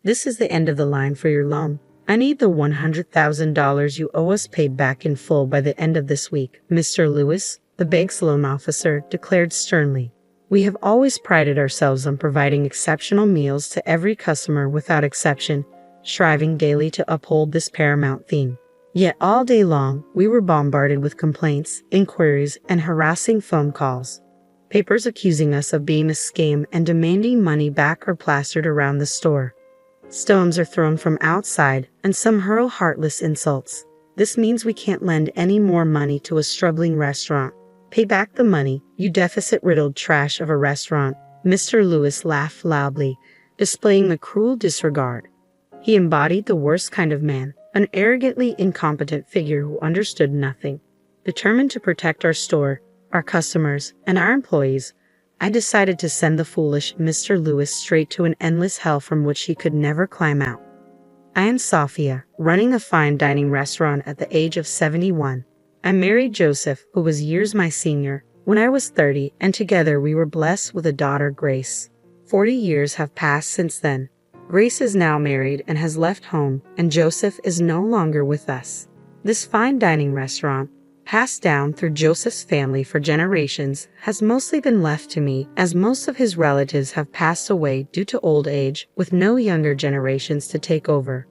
This is the end of the line for your loan. I need the $100,000 you owe us paid back in full by the end of this week, Mr. Lewis, the bank's loan officer declared sternly. We have always prided ourselves on providing exceptional meals to every customer without exception, striving daily to uphold this paramount theme. Yet all day long, we were bombarded with complaints, inquiries, and harassing phone calls. Papers accusing us of being a scam and demanding money back are plastered around the store. Stones are thrown from outside, and some hurl heartless insults. This means we can't lend any more money to a struggling restaurant. Pay back the money, you deficit-riddled trash of a restaurant. Mr. Lewis laughed loudly, displaying a cruel disregard. He embodied the worst kind of man, an arrogantly incompetent figure who understood nothing. Determined to protect our store, our customers, and our employees, I decided to send the foolish Mr. Lewis straight to an endless hell from which he could never climb out. I am Sophia, running a fine dining restaurant at the age of 71. I married Joseph, who was years my senior, when I was 30, and together we were blessed with a daughter, Grace. 40 years have passed since then. Grace is now married and has left home, and Joseph is no longer with us. This fine dining restaurant, passed down through Joseph's family for generations, has mostly been left to me, as most of his relatives have passed away due to old age, with no younger generations to take over.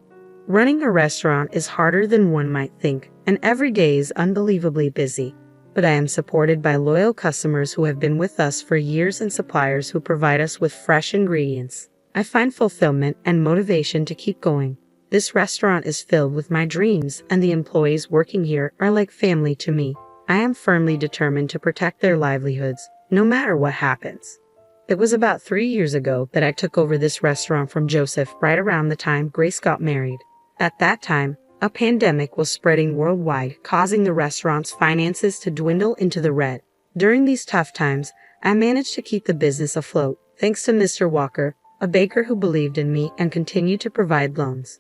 Running a restaurant is harder than one might think, and every day is unbelievably busy. But I am supported by loyal customers who have been with us for years and suppliers who provide us with fresh ingredients. I find fulfillment and motivation to keep going. This restaurant is filled with my dreams, and the employees working here are like family to me. I am firmly determined to protect their livelihoods, no matter what happens. It was about 3 years ago that I took over this restaurant from Joseph, right around the time Grace got married. At that time, a pandemic was spreading worldwide, causing the restaurant's finances to dwindle into the red. During these tough times, I managed to keep the business afloat, thanks to Mr. Walker, a banker who believed in me and continued to provide loans.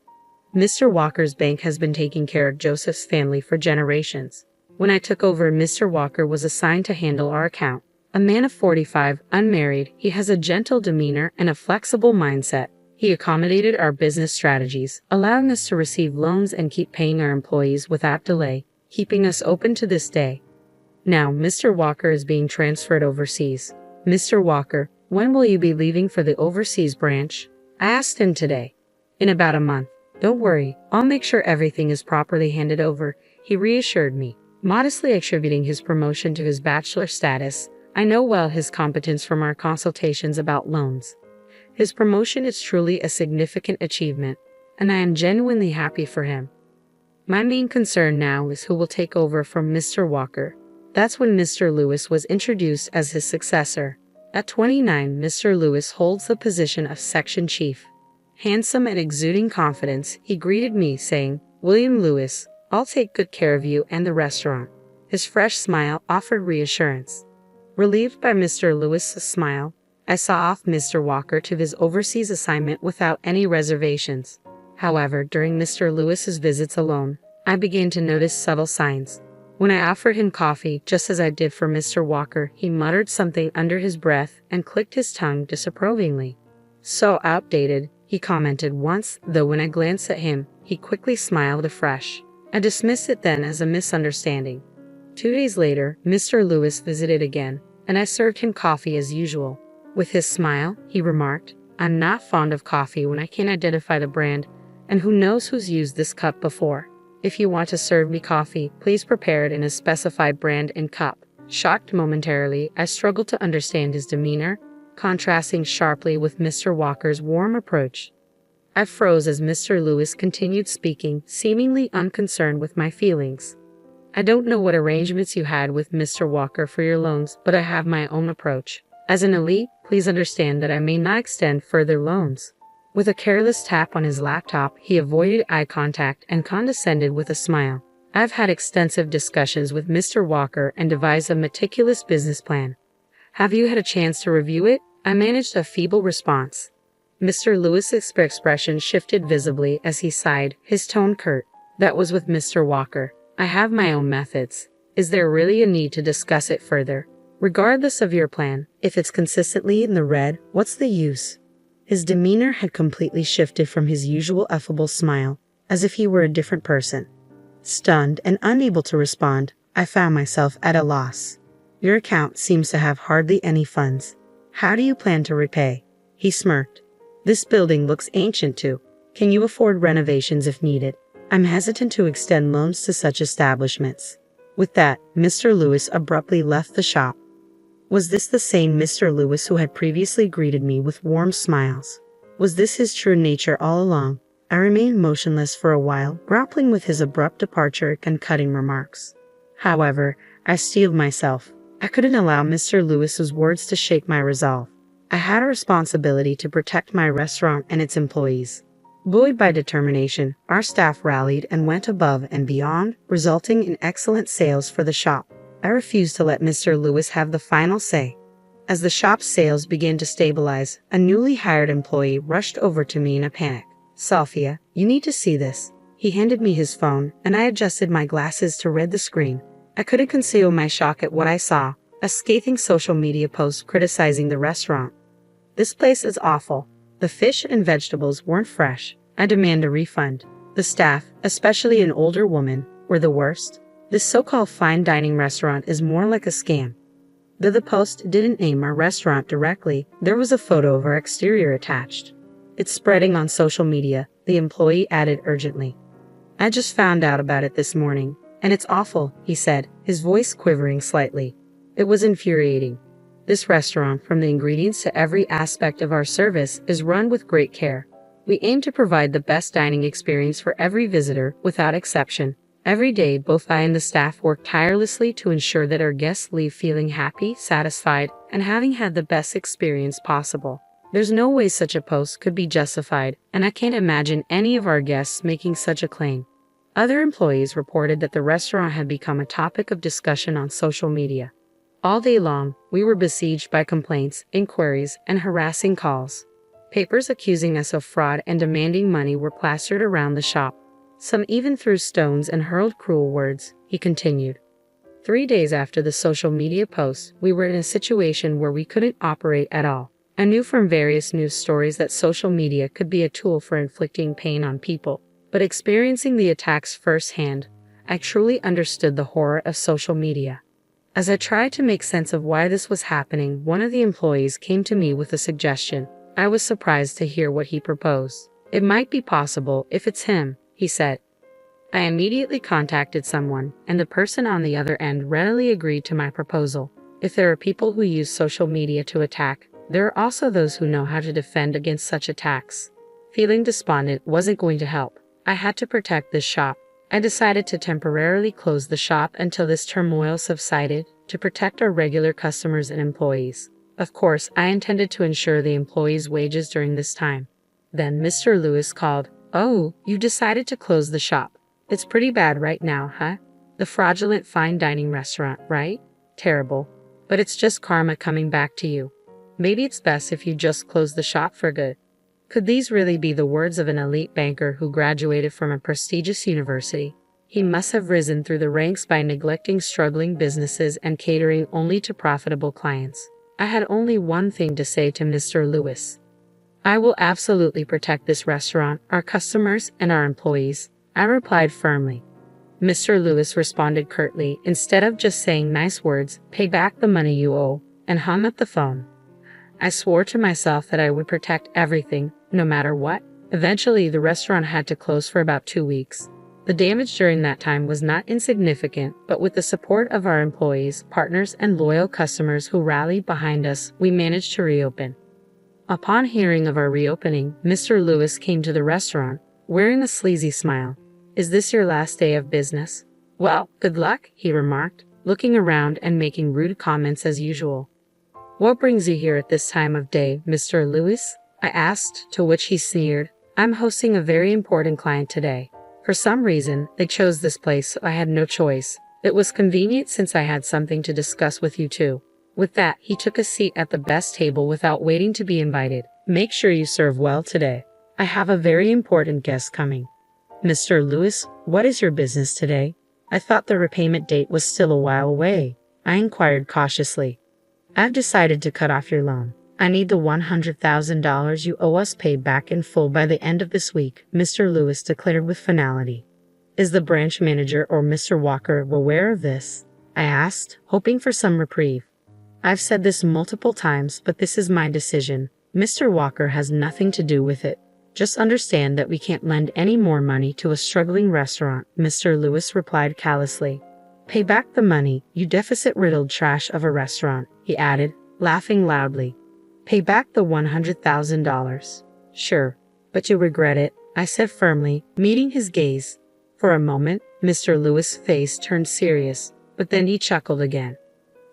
Mr. Walker's bank has been taking care of Joseph's family for generations. When I took over, Mr. Walker was assigned to handle our account. A man of 45, unmarried, he has a gentle demeanor and a flexible mindset. He accommodated our business strategies, allowing us to receive loans and keep paying our employees without delay, keeping us open to this day. Now, Mr. Walker is being transferred overseas. Mr. Walker, when will you be leaving for the overseas branch? I asked him today. In about a month. Don't worry, I'll make sure everything is properly handed over, he reassured me. Modestly attributing his promotion to his bachelor status, I know well his competence from our consultations about loans. His promotion is truly a significant achievement, and I am genuinely happy for him. My main concern now is who will take over from Mr. Walker. That's when Mr. Lewis was introduced as his successor. At 29, Mr. Lewis holds the position of section chief. Handsome and exuding confidence, he greeted me saying, "William Lewis, I'll take good care of you and the restaurant." His fresh smile offered reassurance. Relieved by Mr. Lewis's smile, I saw off Mr. Walker to his overseas assignment without any reservations. However, during Mr. Lewis's visits alone, I began to notice subtle signs. When I offered him coffee, just as I did for Mr. Walker, he muttered something under his breath and clicked his tongue disapprovingly. "So outdated," he commented once, though when I glanced at him, he quickly smiled afresh. I dismissed it then as a misunderstanding. 2 days later, Mr. Lewis visited again, and I served him coffee as usual. With his smile, he remarked, "I'm not fond of coffee when I can't identify the brand, and who knows who's used this cup before. If you want to serve me coffee, please prepare it in a specified brand and cup." Shocked momentarily, I struggled to understand his demeanor, contrasting sharply with Mr. Walker's warm approach. I froze as Mr. Lewis continued speaking, seemingly unconcerned with my feelings. "I don't know what arrangements you had with Mr. Walker for your loans, but I have my own approach. As an elite, please understand that I may not extend further loans." With a careless tap on his laptop, he avoided eye contact and condescended with a smile. "I've had extensive discussions with Mr. Walker and devised a meticulous business plan. Have you had a chance to review it?" I managed a feeble response. Mr. Lewis's expression shifted visibly as he sighed, his tone curt. "That was with Mr. Walker. I have my own methods. Is there really a need to discuss it further? Regardless of your plan, if it's consistently in the red, what's the use?" His demeanor had completely shifted from his usual affable smile, as if he were a different person. Stunned and unable to respond, I found myself at a loss. Your account seems to have hardly any funds. How do you plan to repay? He smirked. This building looks ancient too. Can you afford renovations if needed? I'm hesitant to extend loans to such establishments. With that, Mr. Lewis abruptly left the shop. Was this the same Mr. Lewis who had previously greeted me with warm smiles? Was this his true nature all along? I remained motionless for a while, grappling with his abrupt departure and cutting remarks. However, I steeled myself. I couldn't allow Mr. Lewis's words to shake my resolve. I had a responsibility to protect my restaurant and its employees. Buoyed by determination, our staff rallied and went above and beyond, resulting in excellent sales for the shop. I refused to let Mr. Lewis have the final say. As the shop's sales began to stabilize, a newly hired employee rushed over to me in a panic. Sophia, you need to see this. He handed me his phone, and I adjusted my glasses to read the screen. I couldn't conceal my shock at what I saw, a scathing social media post criticizing the restaurant. This place is awful. The fish and vegetables weren't fresh. I demand a refund. The staff, especially an older woman, were the worst. This so-called fine dining restaurant is more like a scam. Though the post didn't name our restaurant directly, there was a photo of our exterior attached. It's spreading on social media, the employee added urgently. I just found out about it this morning, and it's awful, he said, his voice quivering slightly. It was infuriating. This restaurant, from the ingredients to every aspect of our service, is run with great care. We aim to provide the best dining experience for every visitor, without exception. Every day, both I and the staff work tirelessly to ensure that our guests leave feeling happy, satisfied, and having had the best experience possible. There's no way such a post could be justified, and I can't imagine any of our guests making such a claim. Other employees reported that the restaurant had become a topic of discussion on social media. All day long, we were besieged by complaints, inquiries, and harassing calls. Papers accusing us of fraud and demanding money were plastered around the shop. Some even threw stones and hurled cruel words, he continued. 3 days after the social media post, we were in a situation where we couldn't operate at all. I knew from various news stories that social media could be a tool for inflicting pain on people, but experiencing the attacks firsthand, I truly understood the horror of social media. As I tried to make sense of why this was happening, one of the employees came to me with a suggestion. I was surprised to hear what he proposed. It might be possible if it's him, he said. I immediately contacted someone, and the person on the other end readily agreed to my proposal. If there are people who use social media to attack, there are also those who know how to defend against such attacks. Feeling despondent wasn't going to help. I had to protect this shop. I decided to temporarily close the shop until this turmoil subsided, to protect our regular customers and employees. Of course, I intended to ensure the employees' wages during this time. Then Mr. Lewis called. Oh, you decided to close the shop. It's pretty bad right now, huh? The fraudulent fine dining restaurant, right? Terrible. But it's just karma coming back to you. Maybe it's best if you just close the shop for good. Could these really be the words of an elite banker who graduated from a prestigious university? He must have risen through the ranks by neglecting struggling businesses and catering only to profitable clients. I had only one thing to say to Mr. Lewis. I will absolutely protect this restaurant, our customers, and our employees, I replied firmly. Mr. Lewis responded curtly. Instead of just saying nice words, pay back the money you owe, and hung up the phone. I swore to myself that I would protect everything, no matter what. Eventually, the restaurant had to close for about 2 weeks. The damage during that time was not insignificant, but with the support of our employees, partners, and loyal customers who rallied behind us, we managed to reopen. Upon hearing of our reopening, Mr. Lewis came to the restaurant, wearing a sleazy smile. Is this your last day of business? Well, good luck, he remarked, looking around and making rude comments as usual. What brings you here at this time of day, Mr. Lewis? I asked, to which he sneered. I'm hosting a very important client today. For some reason, they chose this place, so I had no choice. It was convenient since I had something to discuss with you too. With that, he took a seat at the best table without waiting to be invited. Make sure you serve well today. I have a very important guest coming. Mr. Lewis, what is your business today? I thought the repayment date was still a while away. I inquired cautiously. I've decided to cut off your loan. I need the $100,000 you owe us paid back in full by the end of this week, Mr. Lewis declared with finality. Is the branch manager or Mr. Walker aware of this? I asked, hoping for some reprieve. I've said this multiple times, but this is my decision. Mr. Walker has nothing to do with it. Just understand that we can't lend any more money to a struggling restaurant, Mr. Lewis replied callously. Pay back the money, you deficit-riddled trash of a restaurant, he added, laughing loudly. Pay back the $100,000. Sure, but you'll regret it, I said firmly, meeting his gaze. For a moment, Mr. Lewis' face turned serious, but then he chuckled again.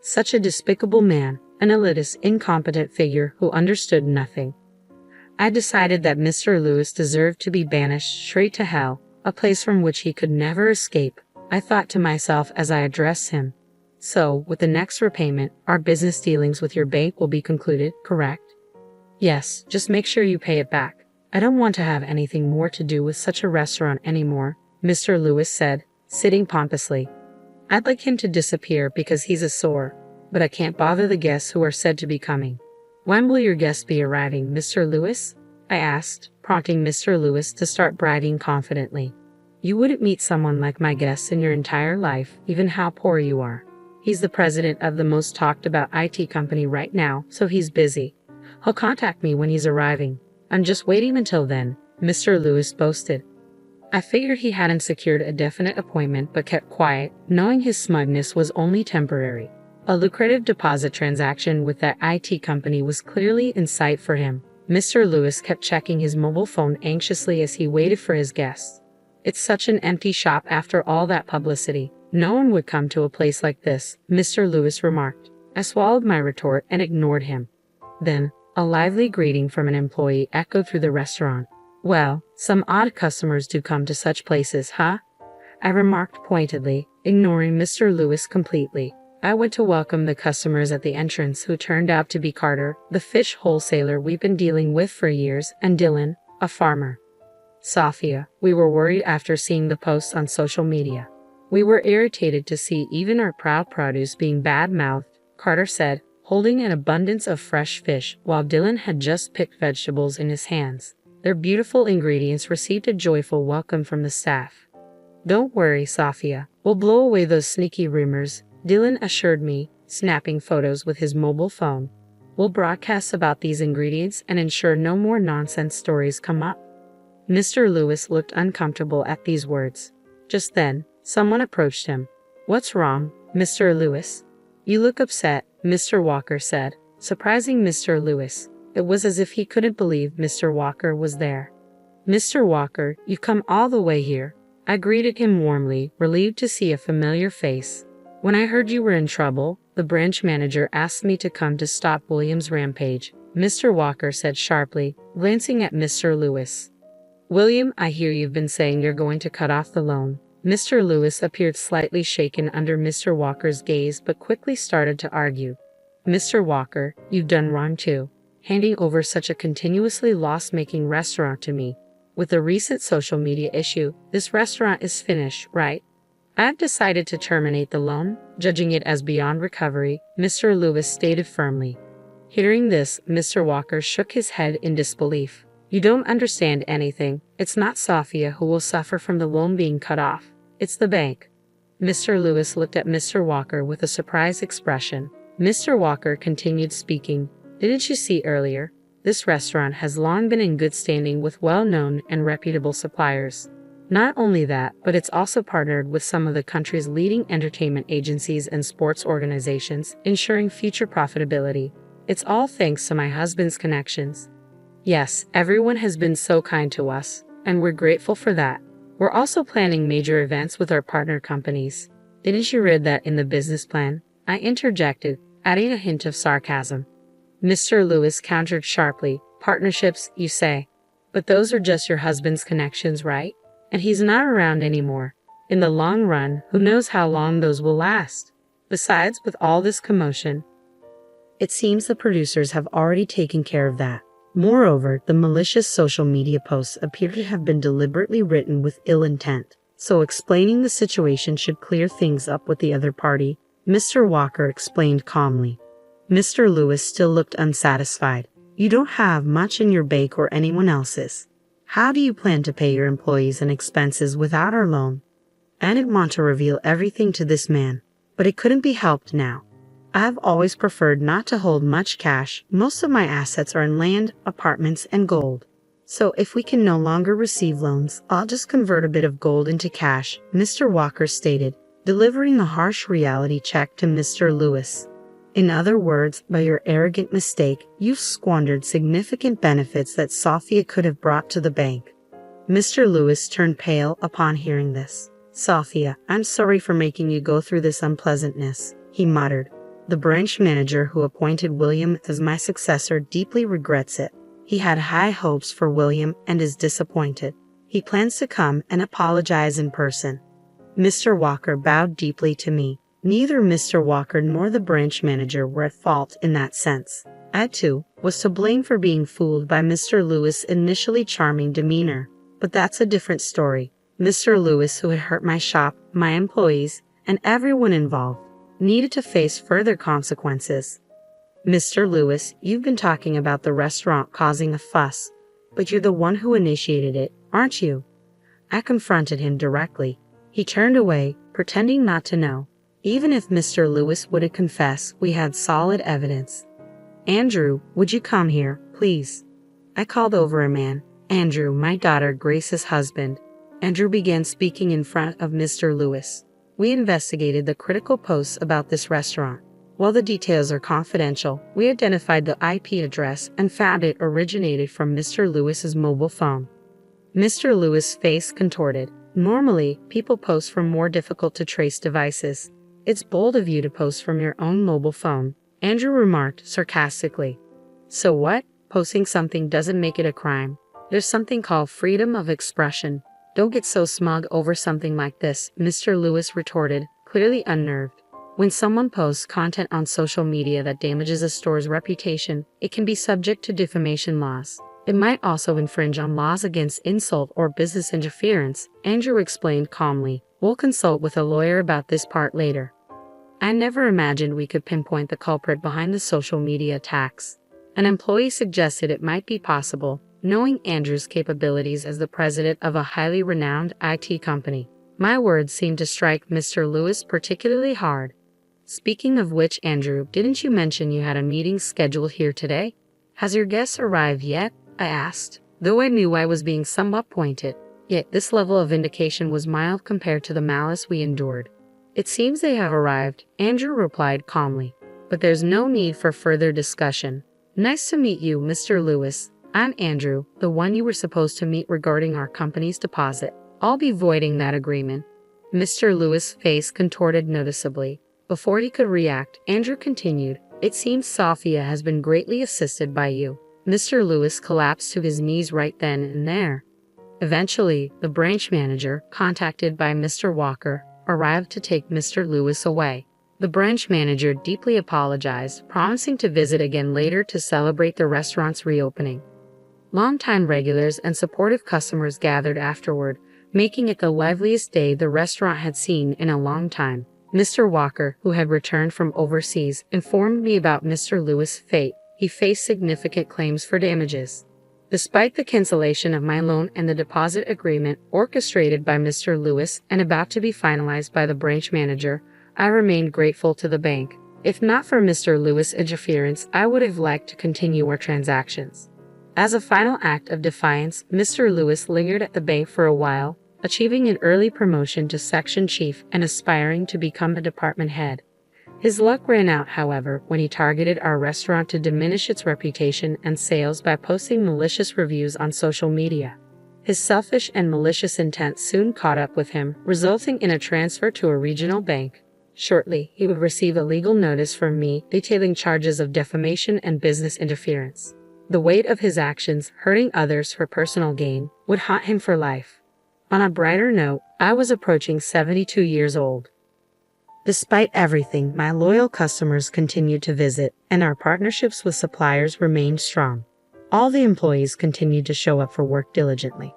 Such a despicable man, an elitist, incompetent figure who understood nothing. I decided that Mr. Lewis deserved to be banished straight to hell, a place from which he could never escape, I thought to myself as I addressed him. So, with the next repayment, our business dealings with your bank will be concluded, correct? Yes, just make sure you pay it back. I don't want to have anything more to do with such a restaurant anymore, Mr. Lewis said, sitting pompously. I'd like him to disappear because he's a sore, but I can't bother the guests who are said to be coming. When will your guests be arriving, Mr. Lewis? I asked, prompting Mr. Lewis to start bragging confidently. You wouldn't meet someone like my guests in your entire life, even how poor you are. He's the president of the most talked about IT company right now, so he's busy. He'll contact me when he's arriving. I'm just waiting until then, Mr. Lewis boasted. I figured he hadn't secured a definite appointment but kept quiet, knowing his smugness was only temporary. A lucrative deposit transaction with that IT company was clearly in sight for him. Mr. Lewis kept checking his mobile phone anxiously as he waited for his guests. It's such an empty shop after all that publicity. No one would come to a place like this, Mr. Lewis remarked. I swallowed my retort and ignored him. Then, a lively greeting from an employee echoed through the restaurant. Well, some odd customers do come to such places, huh? I remarked pointedly, ignoring Mr. Lewis completely. I went to welcome the customers at the entrance, who turned out to be Carter, the fish wholesaler we've been dealing with for years, and Dylan, a farmer. Sophia, we were worried after seeing the posts on social media. We were irritated to see even our proud produce being bad-mouthed, Carter said, holding an abundance of fresh fish while Dylan had just picked vegetables in his hands. Their beautiful ingredients received a joyful welcome from the staff. Don't worry, Sophia. We'll blow away those sneaky rumors, Dylan assured me, snapping photos with his mobile phone. We'll broadcast about these ingredients and ensure no more nonsense stories come up. Mr. Lewis looked uncomfortable at these words. Just then, someone approached him. What's wrong, Mr. Lewis? You look upset, Mr. Walker said, surprising Mr. Lewis. It was as if he couldn't believe Mr. Walker was there. Mr. Walker, you've come all the way here. I greeted him warmly, relieved to see a familiar face. When I heard you were in trouble, the branch manager asked me to come to stop William's rampage, Mr. Walker said sharply, glancing at Mr. Lewis. William, I hear you've been saying you're going to cut off the loan. Mr. Lewis appeared slightly shaken under Mr. Walker's gaze but quickly started to argue. Mr. Walker, you've done wrong too, handing over such a continuously loss-making restaurant to me. With the recent social media issue, this restaurant is finished, right? I've decided to terminate the loan, judging it as beyond recovery, Mr. Lewis stated firmly. Hearing this, Mr. Walker shook his head in disbelief. You don't understand anything. It's not Sophia who will suffer from the loan being cut off. It's the bank. Mr. Lewis looked at Mr. Walker with a surprised expression. Mr. Walker continued speaking. Didn't you see earlier? This restaurant has long been in good standing with well-known and reputable suppliers. Not only that, but it's also partnered with some of the country's leading entertainment agencies and sports organizations, ensuring future profitability. It's all thanks to my husband's connections. Yes, everyone has been so kind to us, and we're grateful for that. We're also planning major events with our partner companies. Didn't you read that in the business plan? I interjected, adding a hint of sarcasm. Mr. Lewis countered sharply. Partnerships, you say? But those are just your husband's connections, right? And he's not around anymore. In the long run, who knows how long those will last? Besides, with all this commotion, it seems the producers have already taken care of that. Moreover, the malicious social media posts appear to have been deliberately written with ill intent, so explaining the situation should clear things up with the other party, Mr. Walker explained calmly. Mr. Lewis still looked unsatisfied. You don't have much in your bank or anyone else's. How do you plan to pay your employees and expenses without our loan? I didn't want to reveal everything to this man, but it couldn't be helped now. I have always preferred not to hold much cash. Most of my assets are in land, apartments, and gold. So if we can no longer receive loans, I'll just convert a bit of gold into cash, Mr. Walker stated, delivering a harsh reality check to Mr. Lewis. In other words, by your arrogant mistake, you've squandered significant benefits that Sophia could have brought to the bank. Mr. Lewis turned pale upon hearing this. Sophia, I'm sorry for making you go through this unpleasantness, he muttered. The branch manager who appointed William as my successor deeply regrets it. He had high hopes for William and is disappointed. He plans to come and apologize in person. Mr. Walker bowed deeply to me. Neither Mr. Walker nor the branch manager were at fault in that sense. I, too, was to blame for being fooled by Mr. Lewis' initially charming demeanor. But that's a different story. Mr. Lewis, who had hurt my shop, my employees, and everyone involved, needed to face further consequences. Mr. Lewis, you've been talking about the restaurant causing a fuss, but you're the one who initiated it, aren't you? I confronted him directly. He turned away, pretending not to know. Even if Mr. Lewis wouldn't confess, we had solid evidence. Andrew, would you come here, please? I called over a man. Andrew, my daughter Grace's husband. Andrew began speaking in front of Mr. Lewis. We investigated the critical posts about this restaurant. While the details are confidential, we identified the IP address and found it originated from Mr. Lewis's mobile phone. Mr. Lewis' face contorted. Normally, people post from more difficult-to-trace devices. It's bold of you to post from your own mobile phone, Andrew remarked sarcastically. So what? Posting something doesn't make it a crime. There's something called freedom of expression. Don't get so smug over something like this, Mr. Lewis retorted, clearly unnerved. When someone posts content on social media that damages a store's reputation, it can be subject to defamation laws. It might also infringe on laws against insult or business interference, Andrew explained calmly. We'll consult with a lawyer about this part later. I never imagined we could pinpoint the culprit behind the social media attacks. An employee suggested it might be possible, knowing Andrew's capabilities as the president of a highly renowned IT company. My words seemed to strike Mr. Lewis particularly hard. Speaking of which, Andrew, didn't you mention you had a meeting scheduled here today? Has your guest arrived yet? I asked, though I knew I was being somewhat pointed. Yet this level of vindication was mild compared to the malice we endured. It seems they have arrived, Andrew replied calmly. But there's no need for further discussion. Nice to meet you, Mr. Lewis. I'm Andrew, the one you were supposed to meet regarding our company's deposit. I'll be voiding that agreement. Mr. Lewis' face contorted noticeably. Before he could react, Andrew continued, It seems Sophia has been greatly assisted by you. Mr. Lewis collapsed to his knees right then and there. Eventually, the branch manager, contacted by Mr. Walker, arrived to take Mr. Lewis away. The branch manager deeply apologized, promising to visit again later to celebrate the restaurant's reopening. Longtime regulars and supportive customers gathered afterward, making it the liveliest day the restaurant had seen in a long time. Mr. Walker, who had returned from overseas, informed me about Mr. Lewis' fate. He faced significant claims for damages. Despite the cancellation of my loan and the deposit agreement orchestrated by Mr. Lewis and about to be finalized by the branch manager, I remained grateful to the bank. If not for Mr. Lewis' interference, I would have liked to continue our transactions. As a final act of defiance, Mr. Lewis lingered at the bank for a while, achieving an early promotion to section chief and aspiring to become a department head. His luck ran out, however, when he targeted our restaurant to diminish its reputation and sales by posting malicious reviews on social media. His selfish and malicious intent soon caught up with him, resulting in a transfer to a regional bank. Shortly, he would receive a legal notice from me detailing charges of defamation and business interference. The weight of his actions, hurting others for personal gain, would haunt him for life. On a brighter note, I was approaching 72 years old. Despite everything, my loyal customers continued to visit, and our partnerships with suppliers remained strong. All the employees continued to show up for work diligently.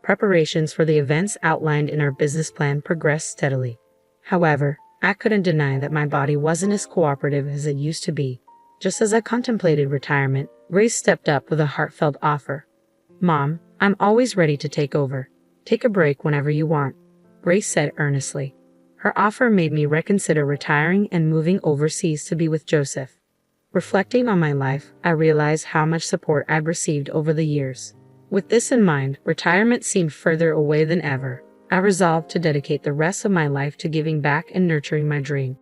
Preparations for the events outlined in our business plan progressed steadily. However, I couldn't deny that my body wasn't as cooperative as it used to be. Just as I contemplated retirement, Grace stepped up with a heartfelt offer. "Mom, I'm always ready to take over. Take a break whenever you want," Grace said earnestly. Her offer made me reconsider retiring and moving overseas to be with Joseph. Reflecting on my life, I realized how much support I'd received over the years. With this in mind, retirement seemed further away than ever. I resolved to dedicate the rest of my life to giving back and nurturing my dream.